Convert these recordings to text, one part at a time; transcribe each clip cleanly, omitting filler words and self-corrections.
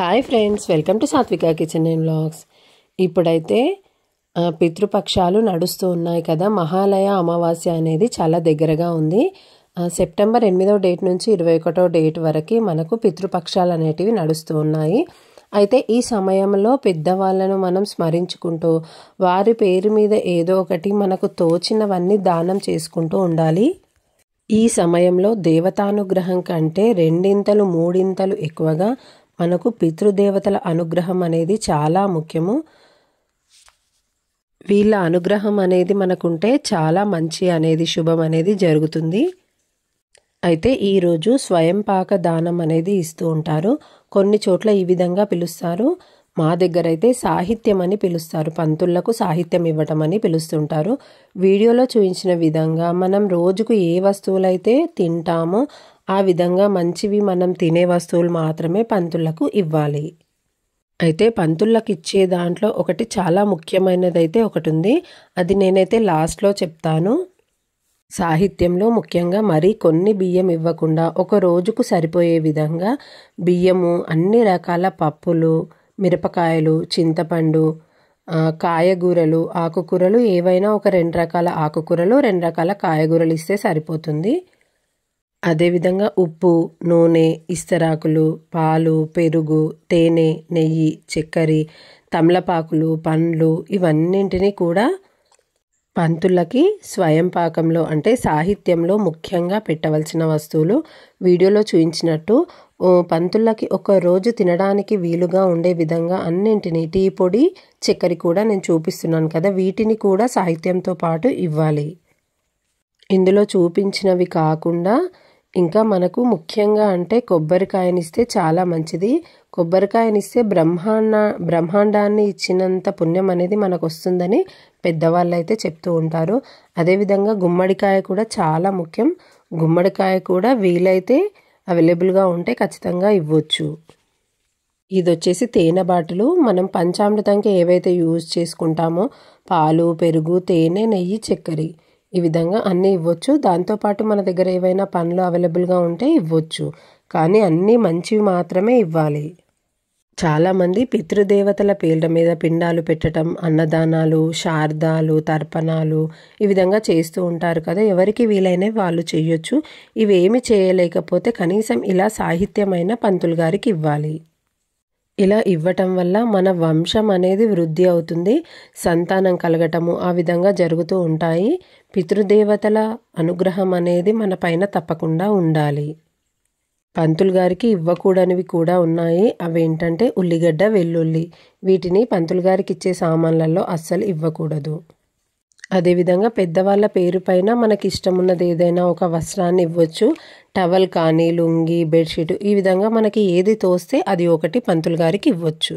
Hi friends, welcome to సాత్విక kitchen and vlogs. ఇప్పుడైతే పితృపక్షాలు నడుస్తూ ఉన్నాయి కదా. మహాలయ అమావాస్య అనేది చాలా దగ్గరగా ఉంది. సెప్టెంబర్ 8వ డేట్ నుంచి 21వ డేట్ వరకు మనకు పితృపక్షాలు అనేటివి నడుస్తూ ఉన్నాయి. అయితే ఈ సమయంలో పెద్దవాళ్ళను మనం స్మరించుకుంటూ వారి పేరు మీద ఏదో ఒకటి మనకు తోచినవన్నీ దానం చేసుకుంటూ ఉండాలి. ఈ సమయంలో దేవతానుగ్రహం కంటే రెండింతలు మూడింతలు ఎక్కువగా మనకు పితృదేవతల అనుగ్రహం అనేది చాలా ముఖ్యము. వీళ్ళ అనుగ్రహం అనేది మనకుంటే చాలా మంచి అనేది శుభం అనేది జరుగుతుంది. అయితే ఈరోజు స్వయం పాక దానం అనేది ఇస్తూ ఉంటారు. కొన్ని చోట్ల ఈ విధంగా పిలుస్తారు. మా దగ్గర అయితే సాహిత్యం అని పిలుస్తారు. పంతులకు సాహిత్యం ఇవ్వటం అని పిలుస్తుంటారు. వీడియోలో చూపించిన విధంగా మనం రోజుకు ఏ వస్తువులైతే తింటామో ఆ విధంగా మంచివి మనం తినే వస్తువులు మాత్రమే పంతులకు ఇవ్వాలి. అయితే పంతులకు ఇచ్చే దాంట్లో ఒకటి చాలా ముఖ్యమైనదైతే ఒకటి ఉంది. అది నేనైతే లాస్ట్లో చెప్తాను. సాహిత్యంలో ముఖ్యంగా మరీ కొన్ని బియ్యం ఇవ్వకుండా ఒక రోజుకు సరిపోయే విధంగా బియ్యము, అన్ని రకాల పప్పులు, మిరపకాయలు, చింతపండు, కాయగూరలు, ఆకుకూరలు ఏవైనా ఒక 2 రకాల ఆకుకూరలు, 2 రకాల కాయగూరలు ఇస్తే సరిపోతుంది. అదేవిధంగా ఉప్పు, నూనె, ఇస్తరాకులు, పాలు, పెరుగు, తేనె, నెయ్యి, చక్కెర, తమలపాకులు, పండ్లు ఇవన్నింటినీ కూడా పంతులకి స్వయం పాకంలో అంటే సాహిత్యంలో ముఖ్యంగా పెట్టవలసిన వస్తువులు. వీడియోలో చూపించినట్టు పంతులకి ఒక రోజు తినడానికి వీలుగా ఉండే విధంగా అన్నింటినీ, టీ పొడి, చక్కెర కూడా నేను చూపిస్తున్నాను కదా, వీటిని కూడా సాహిత్యంతో పాటు ఇవ్వాలి. ఇందులో చూపించినవి కాకుండా ఇంకా మనకు ముఖ్యంగా అంటే కొబ్బరికాయనిస్తే చాలా మంచిది. కొబ్బరికాయనిస్తే బ్రహ్మాండాన్ని ఇచ్చినంత పుణ్యం అనేది మనకు వస్తుందని పెద్దవాళ్ళు అయితే చెప్తూ ఉంటారు. అదేవిధంగా గుమ్మడికాయ కూడా చాలా ముఖ్యం. గుమ్మడికాయ కూడా వీలైతే అవైలబుల్గా ఉంటే ఖచ్చితంగా ఇవ్వచ్చు. ఇది వచ్చేసి తేనె బాటిలు. మనం పంచామృతంకి ఏవైతే యూజ్ చేసుకుంటామో పాలు, పెరుగు, తేనె, నెయ్యి, చక్కెర ఈ విధంగా అన్నీ ఇవ్వచ్చు. దాంతోపాటు మన దగ్గర ఏవైనా పండ్లు అవైలబుల్గా ఉంటే ఇవ్వచ్చు. కానీ అన్నీ మంచివి మాత్రమే ఇవ్వాలి. చాలామంది పితృదేవతల పేర్ల మీద పిండాలు పెట్టడం, అన్నదానాలు, శార్దాలు, తర్పణాలు ఈ విధంగా చేస్తూ ఉంటారు కదా. ఎవరికి వీలైనవి వాళ్ళు చేయొచ్చు. ఇవేమి చేయలేకపోతే కనీసం ఇలా సాహిత్యమైన పంతులు గారికి ఇవ్వాలి. ఇలా ఇవ్వటం వల్ల మన వంశం అనేది వృద్ధి అవుతుంది, సంతానం కలగటము ఆ విధంగా జరుగుతూ ఉంటాయి. పితృదేవతల అనుగ్రహం అనేది మన పైన తప్పకుండా ఉండాలి. పంతులు గారికి ఇవ్వకూడనివి కూడా ఉన్నాయి. అవేంటంటే ఉల్లిగడ్డ, వెల్లుల్లి. వీటిని పంతులు గారికి ఇచ్చే సామాన్లలో అస్సలు ఇవ్వకూడదు. అదేవిధంగా పెద్దవాళ్ళ పేరు పైన మనకి ఇష్టం ఉన్నది ఏదైనా ఒక వస్త్రాన్ని ఇవ్వచ్చు. టవల్ కానీ, లుంగి, బెడ్షీట్ ఈ విధంగా మనకి ఏది తోస్తే అది ఒకటి పంతులు గారికి ఇవ్వచ్చు.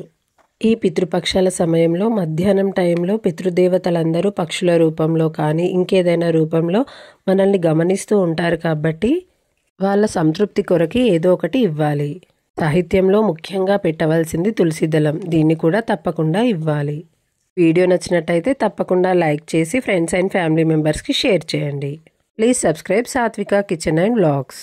ఈ పితృపక్షాల సమయంలో మధ్యాహ్నం టైంలో పితృదేవతలందరూ పక్షుల రూపంలో కానీ ఇంకేదైనా రూపంలో మనల్ని గమనిస్తూ ఉంటారు కాబట్టి వాళ్ళ సంతృప్తి కొరకి ఏదో ఒకటి ఇవ్వాలి. సాహిత్యంలో ముఖ్యంగా పెట్టవలసింది తులసి దళం. దీన్ని కూడా తప్పకుండా ఇవ్వాలి. వీడియో నచ్చినట్టయితే తప్పకుండా లైక్ చేసి ఫ్రెండ్స్ అండ్ ఫ్యామిలీ మెంబర్స్కి షేర్ చేయండి. ప్లీజ్ సబ్స్క్రైబ్ సాత్విక కిచెన్ అండ్ వ్లాగ్స్.